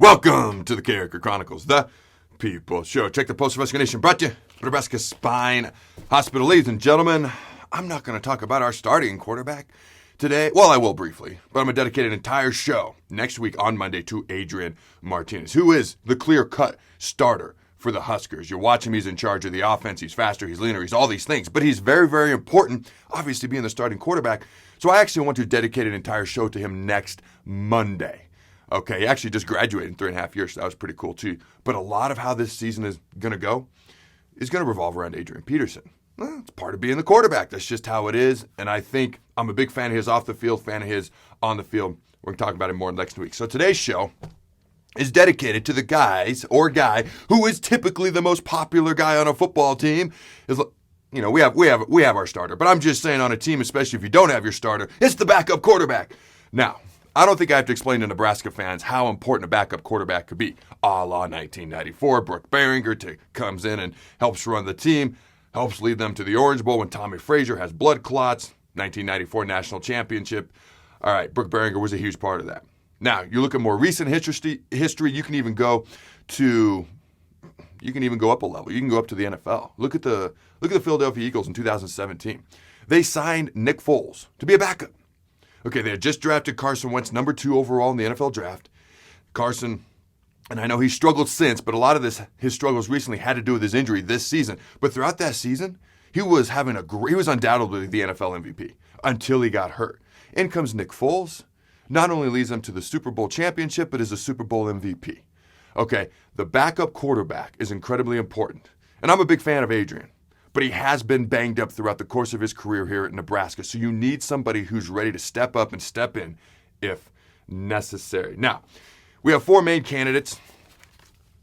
Welcome to the Carriker Chronicles, the People Show. Check the post investigation brought to you by Nebraska Spine Hospital. Ladies and gentlemen, I'm not going to talk about our starting quarterback today. Well, I will briefly, but I'm going to dedicate an entire show next week on Monday to Adrian Martinez, who is the clear-cut starter for the Huskers. You're watching him, he's in charge of the offense, he's faster, he's leaner, he's all these things, but he's very, very important, obviously being the starting quarterback. So I actually want to dedicate an entire show to him next Monday. Okay, he actually just graduated in 3.5 years, so that was pretty cool too. But a lot of how this season is going to go is going to revolve around Adrian Peterson. Well, it's part of being the quarterback. That's just how it is. And I think I'm a big fan of his off the field, fan of his on the field. We're going to talk about it more next week. So today's show is dedicated to the guy who is typically the most popular guy on a football team. You know, we have our starter, but I'm just saying on a team, especially if you don't have your starter, it's the backup quarterback. Now, I don't think I have to explain to Nebraska fans how important a backup quarterback could be. A la 1994, Brook Berringer comes in and helps run the team, helps lead them to the Orange Bowl when Tommy Frazier has blood clots, 1994 national championship. All right, Brook Berringer was a huge part of that. Now, you look at more recent history, you can even go up a level. You can go up to the NFL. Look at the Philadelphia Eagles in 2017. They signed Nick Foles to be a backup. Okay, they had just drafted Carson Wentz, number 2 overall in the NFL draft. Carson, and I know he's struggled since, but a lot of his struggles recently had to do with his injury this season. But throughout that season, he was undoubtedly the NFL MVP until he got hurt. In comes Nick Foles, not only leads them to the Super Bowl championship, but is a Super Bowl MVP. Okay, the backup quarterback is incredibly important. And I'm a big fan of Adrian, but he has been banged up throughout the course of his career here at Nebraska. So you need somebody who's ready to step up and step in if necessary. Now, we have 4 main candidates.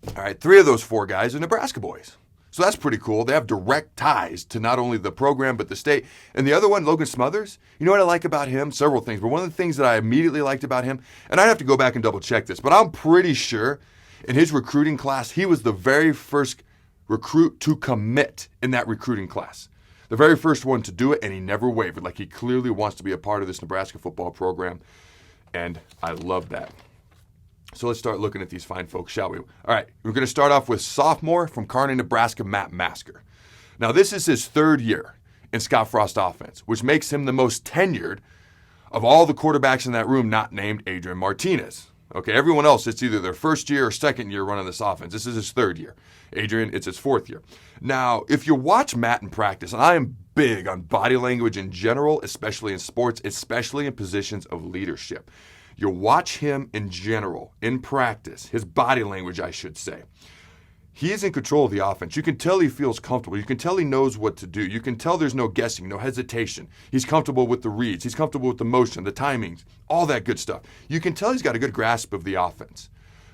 All right, 3 of those 4 guys are Nebraska boys. So that's pretty cool. They have direct ties to not only the program, but the state. And the other one, Logan Smothers, you know what I like about him? Several things. But one of the things that I immediately liked about him, and I'd have to go back and double check this, but I'm pretty sure in his recruiting class, he was the very first recruit to commit in that recruiting class. The very first one to do it, and he never wavered. Like, he clearly wants to be a part of this Nebraska football program, and I love that. So let's start looking at these fine folks, shall we? All right, we're going to start off with sophomore from Kearney, Nebraska, Matt Masker. Now, this is his 3rd year in Scott Frost's offense, which makes him the most tenured of all the quarterbacks in that room not named Adrian Martinez. Okay, everyone else, it's either their 1st year or 2nd year running this offense. This is his 3rd year. Adrian, it's his 4th year. Now, if you watch Matt in practice, and I am big on body language in general, especially in sports, especially in positions of leadership. You watch him in general, in practice, his body language, I should say. He is in control of the offense. You can tell he feels comfortable. You can tell he knows what to do. You can tell there's no guessing, no hesitation. He's comfortable with the reads. He's comfortable with the motion, the timings, all that good stuff. You can tell he's got a good grasp of the offense.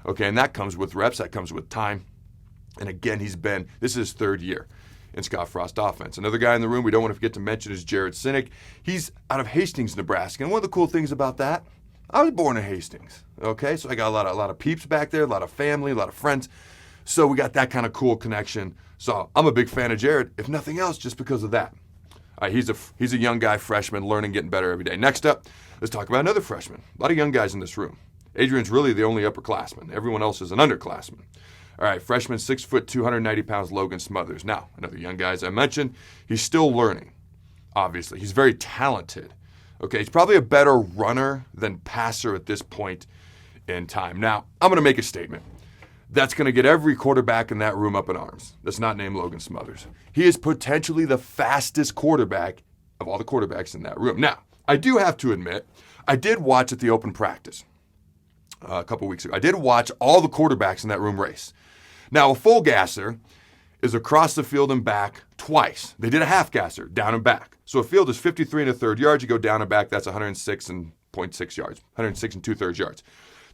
Okay, and that comes with reps. That comes with time. And again, this is his 3rd year in Scott Frost offense. Another guy in the room we don't want to forget to mention is Jared Sinek. He's out of Hastings, Nebraska. And one of the cool things about that, I was born in Hastings. Okay, so I got a lot of peeps back there, a lot of family, a lot of friends. So we got that kind of cool connection. So I'm a big fan of Jared, if nothing else, just because of that. All right, he's a young guy, freshman, learning, getting better every day. Next up, let's talk about another freshman. A lot of young guys in this room. Adrian's really the only upperclassman. Everyone else is an underclassman. All right, freshman, 6 foot, 290 pounds, Logan Smothers. Now, another young guy, as I mentioned, he's still learning, obviously. He's very talented. Okay, he's probably a better runner than passer at this point in time. Now, I'm going to make a statement that's going to get every quarterback in that room up in arms that's not named Logan Smothers. He is potentially the fastest quarterback of all the quarterbacks in that room. Now, I do have to admit, I did watch at the open practice a couple weeks ago. I did watch all the quarterbacks in that room race. Now, a full gasser is across the field and back twice. They did a half gasser, down and back. So a field is 53 1/3 yards. You go down and back, that's 106.6 yards, 106 2/3 yards.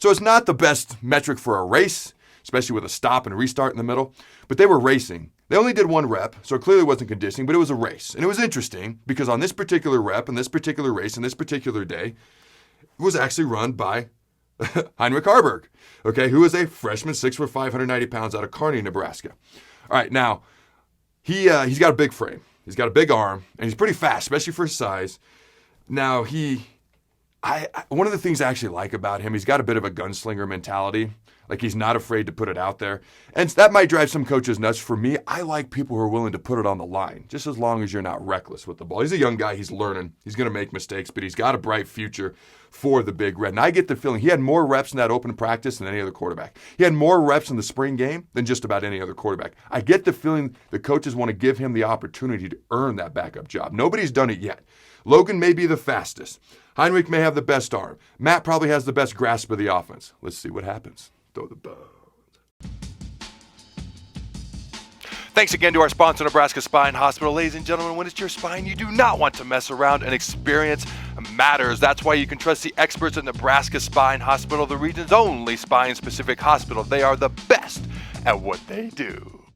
So it's not the best metric for a race, especially with a stop and a restart in the middle. But they were racing. They only did 1 rep, so it clearly wasn't conditioning, but it was a race. And it was interesting because on this particular rep and this particular race and this particular day, it was actually run by Heinrich Harburg, okay, who is a freshman, 6'5", 190 pounds out of Kearney, Nebraska. All right, now, he's got a big frame. He's got a big arm, and he's pretty fast, especially for his size. Now, one of the things I actually like about him, he's got a bit of a gunslinger mentality. Like, he's not afraid to put it out there. And that might drive some coaches nuts. For me, I like people who are willing to put it on the line, just as long as you're not reckless with the ball. He's a young guy. He's learning. He's going to make mistakes, but he's got a bright future for the Big Red. And I get the feeling he had more reps in that open practice than any other quarterback. He had more reps in the spring game than just about any other quarterback. I get the feeling the coaches want to give him the opportunity to earn that backup job. Nobody's done it yet. Logan may be the fastest. Heinrich may have the best arm. Matt probably has the best grasp of the offense. Let's see what happens. Throw the bones. Thanks again to our sponsor, Nebraska Spine Hospital. Ladies and gentlemen, when it's your spine, you do not want to mess around, and experience matters. That's why you can trust the experts at Nebraska Spine Hospital, the region's only spine-specific hospital. They are the best at what they do.